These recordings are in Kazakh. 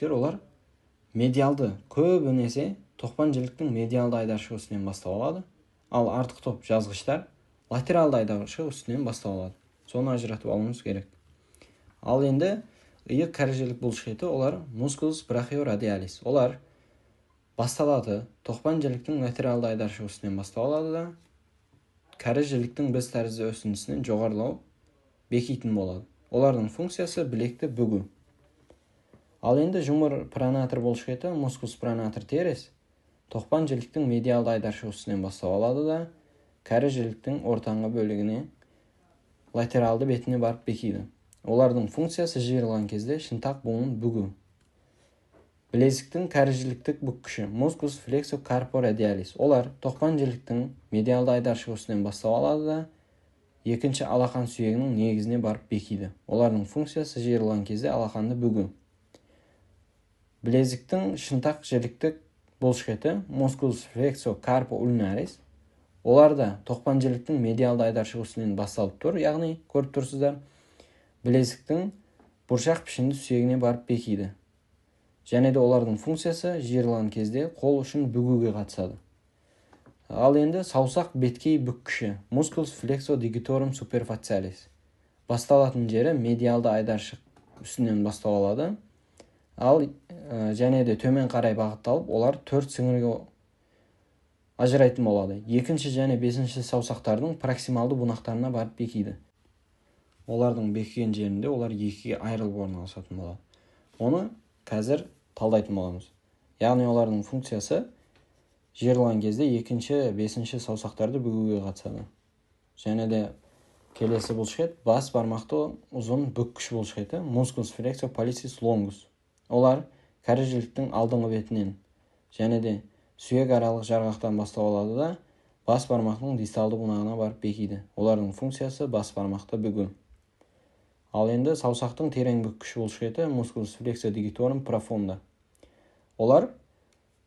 жіліктер олар медиалды көбінесе тоқпан жіліктің медиалды айдаршығы үстінен бастау алады. Ал артық топ жазғыштар латералды айдаршығы үстінен бастау алады. Соны ажыратып алуымыз керек. Ал енді иық кәрі жілік бұлшықеті олар мускулус брахиорадиалис. Олар басталады тоқпан жіліктің латералды айдаршығы үстінен бастау алады да кәрі жіліктің біз тәрізді өсіндісінен жоғарылау бекитін болады. Олардың функциясы білекті бүгу. Ал енді жұмыр пронатор бұлшықеті мускулус пронатор терес тоқпан жіліктің медиалды айдаршығы үстінен бастау алады да кәрі жіліктің ортаңғы бөлігіне латералды бетіне барып бекиді. Олардың функциясы жиырылған кезде шынтақ буынын бүгу. Білезіктің кәрі жіліктік бүккіші мускулус флексокарпорадиалис. Олар тоқпан жіліктің медиалды айдаршығы үстінен бастау алады да екінші алақан сүйегінің негізіне барып бекиді. Олардың функциясы жиырылған кезде алақанды бүгу. Білезіктің шынтақ жіліктік бұлшықеті мускулус флексокарпоульнарис. Олар да тоқпан жіліктің медиалды айдаршығы үстінен басталып тұр, яғни көріп тұрсыздар, білезіктің бұршақ пішінді сүйегіне барып бекиді. Және де олардың функциясы жиырылған кезде қол ұшын бүгуге қатысады. Ал енді саусақ беткей бүккіші мускулус флексодигиторум суперфациалис. Басталатын жері медиалды айдаршық үстінен бастау алады. Ал және де төмен қарай бағытталып, олар 4 сіңірге ажырайтын болады. Екінші және бесінші саусақтардың проксималды бунақтарына барып бекиді. Олардың бекіген жерінде олар екіге айырылып орналасатын болады. Оны қазір талдайтын боламыз. Яғни олардың функциясы жиырылған кезде екінші, бесінші саусақтарды бүгуге қатысады. Және де келесі бұлшықет бас бармақты ұзын бүккіш бұлшықеті мускулус флексопаллисис лонгус. Олар кәрі жіліктің алдыңғы бетінен және де сүйек аралық жарғақтан бастау алады да бас бармақтың дисталды бунағына барып бекиді. Олардың функциясы бас бармақты бүгу. Ал енді саусақтың терең бүккіш бұлшықеті мускулус флексодигиторум профунда. Олар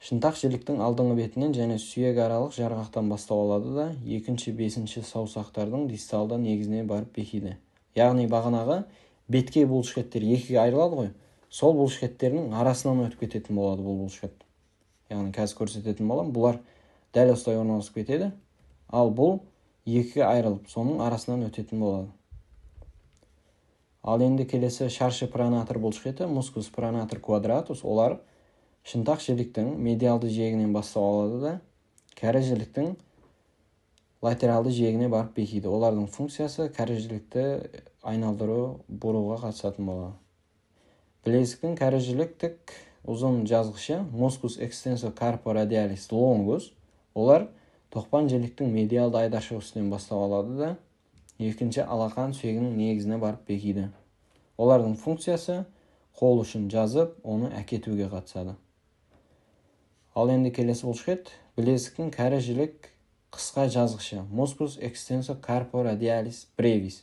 шынтақ жіліктің алдыңғы бетінен және сүйек аралық жарғақтан бастау алады да екінші, бесінші саусақтардың дисталды негізіне барып бекиді. Яғни бағанағы беткей бұлшықеттер екіге айырылады ғой. Сол бұлшықеттерінің арасынан өтіп кететін болады бұл бұлшықет. Яғни қазір көрсететін болам, бұлар дәл осылай орналасып кетеді, ал бұл екіге айырылып, соның арасынан өтетін болады. Ал енді келесі шаршы пронатор бұлшықеті мускулус пронатор квадратус. Олар шынтақ жіліктің медиалды жиегінен бастау алады да кәрі жіліктің латералды жиегіне барып бекиді. Олардың функциясы кәрі жілікті айналдыру, бұруға қатысатын болады. Білезіктің кәрі жіліктік ұзын жазғышы мускулус экстенсокарпорадиалис лонгус. Олар тоқпан жіліктің медиалды айдаршығы үстінен бастау алады да екінші алақан сүйегінің негізіне барып бекиді. Олардың функциясы қол ұшын жазып, оны әкетуге қатысады. Ал енді келесі бұлшықет білезіктің кәрі жілік қысқа жазғышы мускулус экстенсокарпорадиалис brevis.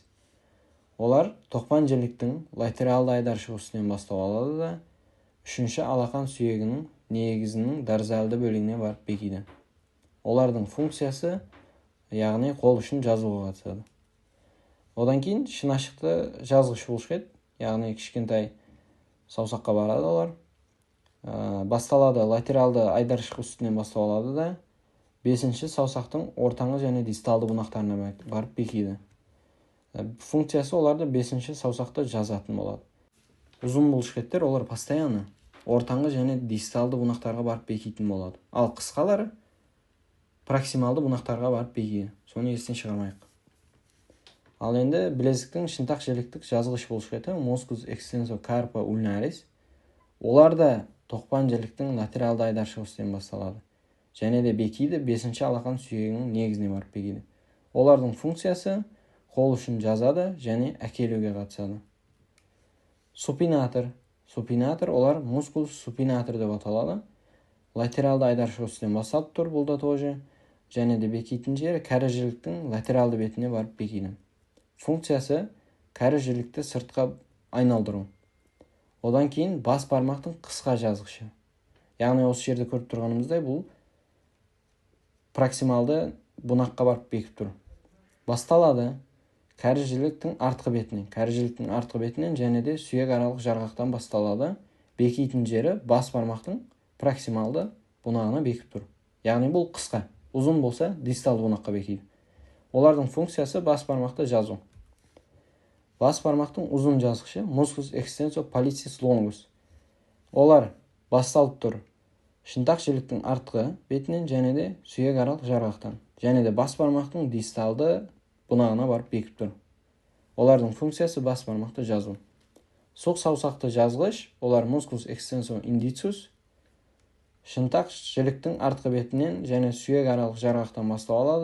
Олар тоқпан жіліктің латералды айдаршығы үстінен бастау алады да үшінші алақан сүйегінің негізінің дорзалды бөлігіне барып бекиді. Олардың функциясы яғни қол ұшын жазуға қатысады. Одан кейін шын ашықты жазғыш бұлшықет, яғни кішкентай саусаққа барады олар. Басталады латералды айдаршық үстінен бастау алады да бесінші саусақтың ортаңғы және дисталды бунақтарына барып бекиді. Функциясы оларды бесінші саусақты жазатын болады. Ұзын бұлшықеттер олар постоянно ортаңғы және дисталды бунақтарға барып бекитін болады. Ал қысқалары проксималды бунақтарға барып бекиді. Соны естен шығармайық. Ал енді білезіктің шынтақ жіліктік жазғыш бұлшықеті мускулус экстенсокарпоульнарис. Олар да тоқпан жіліктің латералды айдаршығы үстінен басталады. Және де бекиді бесінші алақан сүйегінің негізіне барып бекиді. Олардың функциясы қол ұшын жазады және әкелуге қатысады. Супинатор. Супинатор олар мускулус супинатор деп аталады. Латералды айдаршығы үстінен басталып тұр, бұл да тоже. Және де бекитін жері кәрі жіліктің латералды бетіне барып бекиді. Функциясы кәрі жілікті сыртқа айналдыру. Одан кейін бас бармақтың қысқа жазғышы. Яғни осы жерде көріп тұрғанымыздай бұл проксималды бунаққа барып бекіп тұр. Басталады кәрі жіліктің артқы бетінен. Кәрі жіліктің артқы бетінен және де сүйек аралық жарғақтан басталады. бекитін жері бас бармақтың проксималды бунағына бекіп тұр. Яғни бұл қысқа, ұзын болса дисталды бунаққа бекиді. Олардың функциясы бас бармақты жазу. Бас бармақтың ұзын жазғышы musculus extensor pollicis longus. Олар басталып тұр шынтақ жіліктің артқы бетінен және де сүйек аралық жарғақтан, және де бас бармақтың дисталды бунағына барып бекіп тұр. Олардың функциясы бас бармақты жазу. Сұқ саусақты жазғыш, олар musculus extensor indicius, шынтақ жіліктің артқы бетінен және сүйек аралық жарғақтан бастау алады.